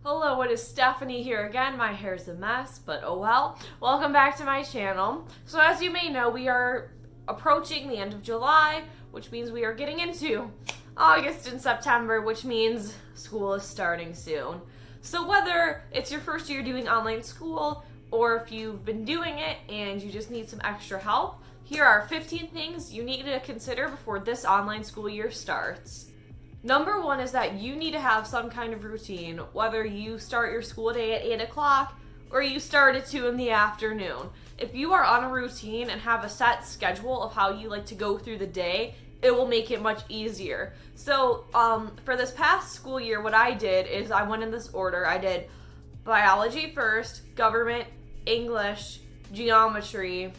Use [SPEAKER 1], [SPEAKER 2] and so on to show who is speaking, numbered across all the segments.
[SPEAKER 1] Hello, it is Stephanie here again. My hair's a mess, but oh well. Welcome back to my channel. So as you may know, we are approaching the end of July, which means we are getting into August and September, which means school is starting soon. So whether it's your first year doing online school, or if you've been doing it and you just need some extra help, here are 15 things you need to consider before this online school year starts. Number one is that you need to have some kind of routine, whether you start your school day at 8 o'clock or you start at 2 in the afternoon. If you are on a routine and have a set schedule of how you like to go through the day, it will make it much easier. So for this past school year, what I did is I went in this order. I did biology first, government, English, geometry,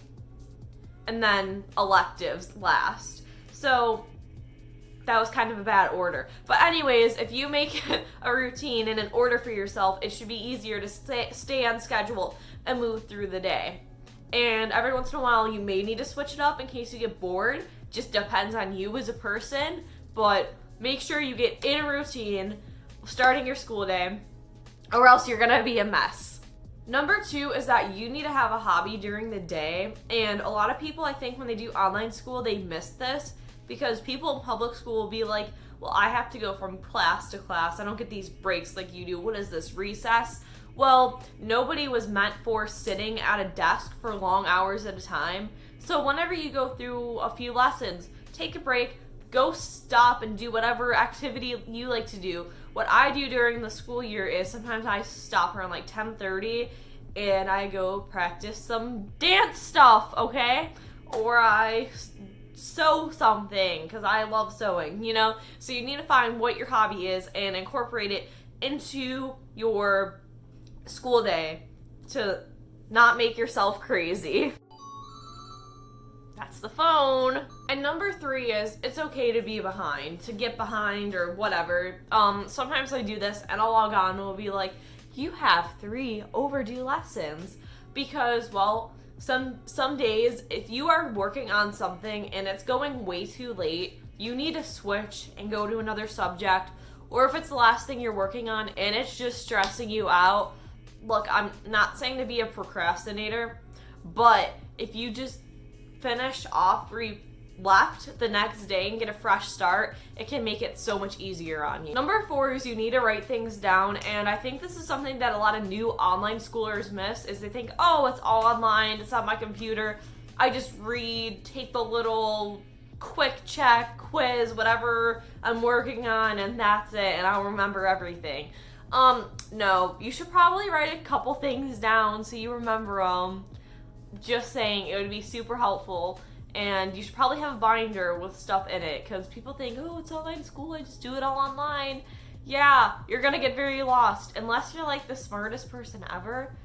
[SPEAKER 1] and then electives last. So that was kind of a bad order. But anyways, if you make a routine and an order for yourself, it should be easier to stay on schedule and move through the day. And every once in a while, you may need to switch it up in case you get bored. Just depends on you as a person. But make sure you get in a routine starting your school day, or else you're gonna be a mess. Number two is that you need to have a hobby during the day. And a lot of people, I think, when they do online school, they miss this. Because people in public school will be like, well, I have to go from class to class. I don't get these breaks like you do. What is this, recess? Well, nobody was meant for sitting at a desk for long hours at a time. So whenever you go through a few lessons, take a break, go stop and do whatever activity you like to do. What I do during the school year is sometimes I stop around like 10:30 and I go practice some dance stuff, okay? Or I sew something because I love sewing, so you need to find what your hobby is and incorporate it into your school day to not make yourself crazy. That's the phone. And number three is it's okay to be behind, to get behind or whatever. Sometimes I do this and I'll log on and it'll be like, you have 3 overdue lessons because, well, some days, if you are working on something and it's going way too late, you need to switch and go to another subject. Or if it's the last thing you're working on and it's just stressing you out, look, I'm not saying to be a procrastinator, but if you just finish off where you left the next day and get a fresh start, it can make it so much easier on you. Number 4 is you need to write things down, and I think this is something that a lot of new online schoolers miss, is they think, oh, it's all online, it's on my computer, I just read, take the little quick check, quiz, whatever I'm working on, and that's it, and I'll remember everything. No, you should probably write a couple things down so you remember them. Just saying, it would be super helpful. And you should probably have a binder with stuff in it because people think, oh, it's online school, I just do it all online. Yeah, you're gonna get very lost unless you're like the smartest person ever.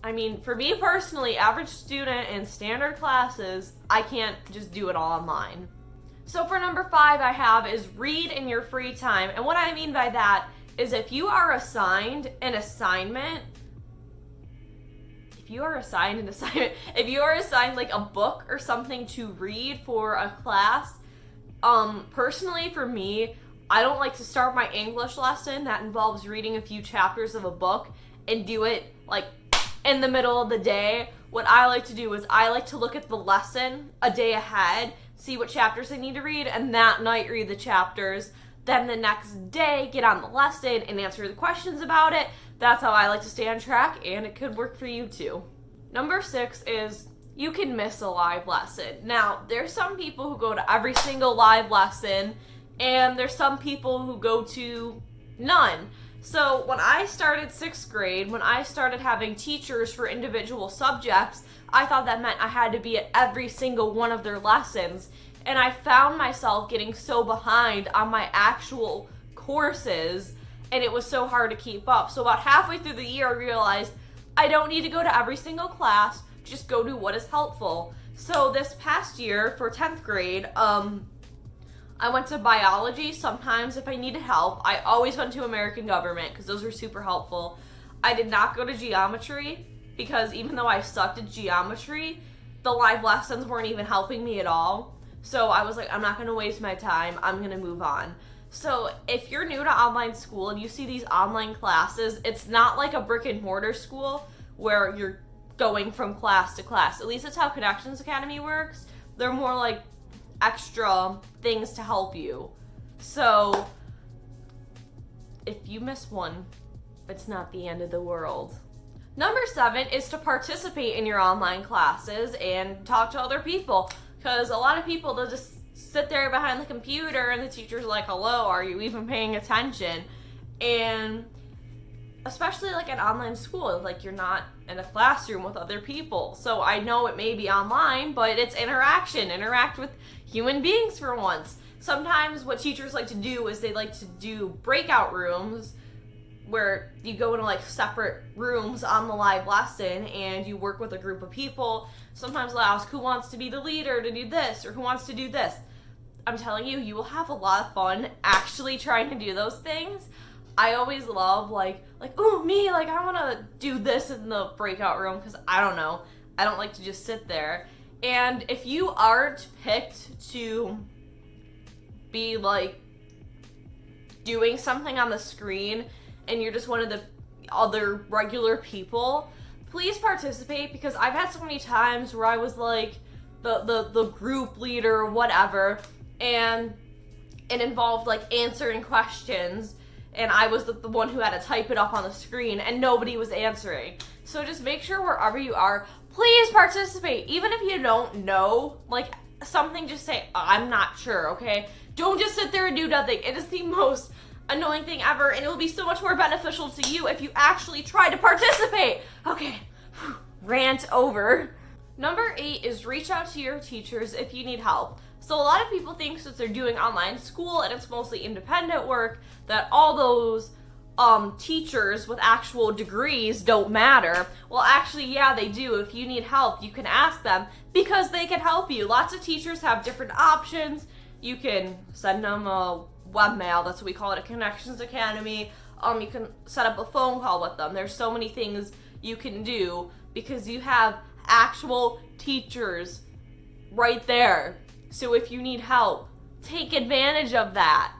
[SPEAKER 1] I mean, for me personally, average student in standard classes, I can't just do it all online. So for number 5 I have is read in your free time. And what I mean by that is if you are assigned an assignment, if you are assigned like a book or something to read for a class, personally for me, I don't like to start my English lesson that involves reading a few chapters of a book and do it like in the middle of the day. What I like to do is I like to look at the lesson a day ahead, see what chapters I need to read, and that night read the chapters. Then the next day, get on the lesson and answer the questions about it. That's how I like to stay on track, and it could work for you too. Number 6 is you can miss a live lesson. Now, there's some people who go to every single live lesson, and there's some people who go to none. So when I started 6th grade, when I started having teachers for individual subjects, I thought that meant I had to be at every single one of their lessons. And I found myself getting so behind on my actual courses, and it was so hard to keep up. So about halfway through the year, I realized I don't need to go to every single class, just go to what is helpful. So this past year, for 10th grade, I went to biology sometimes if I needed help. I always went to American government because those were super helpful. I did not go to geometry because even though I sucked at geometry, the live lessons weren't even helping me at all. So I was like, I'm not going to waste my time. I'm going to move on. So if you're new to online school and you see these online classes, it's not like a brick and mortar school where you're going from class to class. At least that's how Connections Academy works. They're more like extra things to help you. So if you miss one, it's not the end of the world. Number 7 is to participate in your online classes and talk to other people. Because a lot of people, they'll just sit there behind the computer and the teacher's like, hello, are you even paying attention? And especially like at online school, like you're not in a classroom with other people. So I know it may be online, but it's interaction. Interact with human beings for once. Sometimes what teachers like to do is they like to do breakout rooms where you go into like separate rooms on the live lesson and you work with a group of people. Sometimes they'll ask who wants to be the leader to do this or who wants to do this. I'm telling you, you will have a lot of fun actually trying to do those things. I always love like, ooh, me, like I want to do this in the breakout room because I don't know. I don't like to just sit there. And if you aren't picked to be like doing something on the screen and you're just one of the other regular people, please participate, because I've had so many times where I was like the group leader or whatever, and it involved like answering questions, and I was the one who had to type it up on the screen and nobody was answering. So just make sure wherever you are, please participate. Even if you don't know like something, just say, I'm not sure, okay? Don't just sit there and do nothing. It is the most annoying thing ever, and it will be so much more beneficial to you if you actually try to participate. Okay, rant over. Number 8 is reach out to your teachers if you need help. So a lot of people think since they're doing online school and it's mostly independent work that all those teachers with actual degrees don't matter. Well, actually, yeah, they do. If you need help, you can ask them because they can help you. Lots of teachers have different options. You can send them a webmail, that's what we call it at Connections Academy. You can set up a phone call with them. There's so many things you can do because you have actual teachers right there. So if you need help, take advantage of that.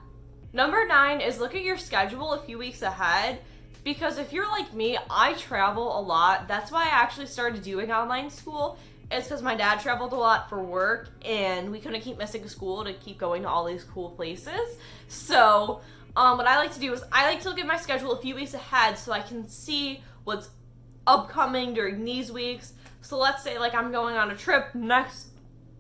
[SPEAKER 1] Number 9 is look at your schedule a few weeks ahead, because if you're like me, I travel a lot. That's why I actually started doing online school. It's because my dad traveled a lot for work and we couldn't keep missing school to keep going to all these cool places. So what I like to do is I like to look at my schedule a few weeks ahead so I can see what's upcoming during these weeks. So let's say like I'm going on a trip next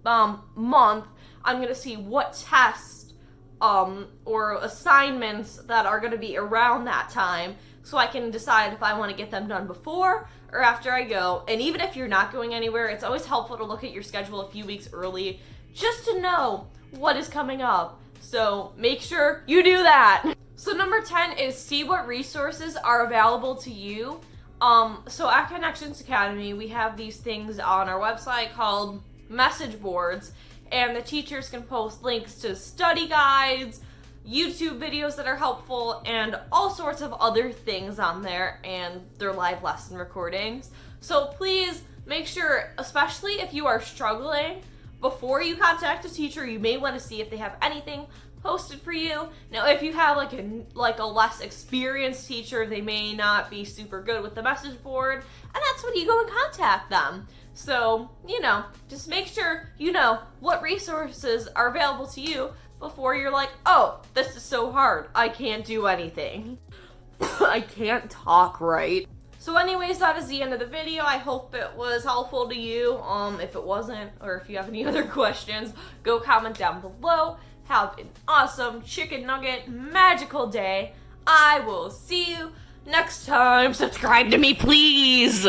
[SPEAKER 1] month. I'm going to see what tests or assignments that are going to be around that time, so I can decide if I want to get them done before or after I go. And even if you're not going anywhere, it's always helpful to look at your schedule a few weeks early just to know what is coming up. So make sure you do that. So number 10 is see what resources are available to you. So at Connections Academy, we have these things on our website called message boards, and the teachers can post links to study guides, YouTube videos that are helpful, and all sorts of other things on there, and their live lesson recordings. So please make sure, especially if you are struggling, before you contact a teacher, you may want to see if they have anything posted for you. Now, if you have like a less experienced teacher, they may not be super good with the message board, and that's when you go and contact them. So, just make sure you know what resources are available to you before you're like, oh, this is so hard, I can't do anything. I can't talk right. So anyways, that is the end of the video. I hope it was helpful to you. If it wasn't, or if you have any other questions, go comment down below. Have an awesome chicken nugget magical day. I will see you next time. Subscribe to me, please.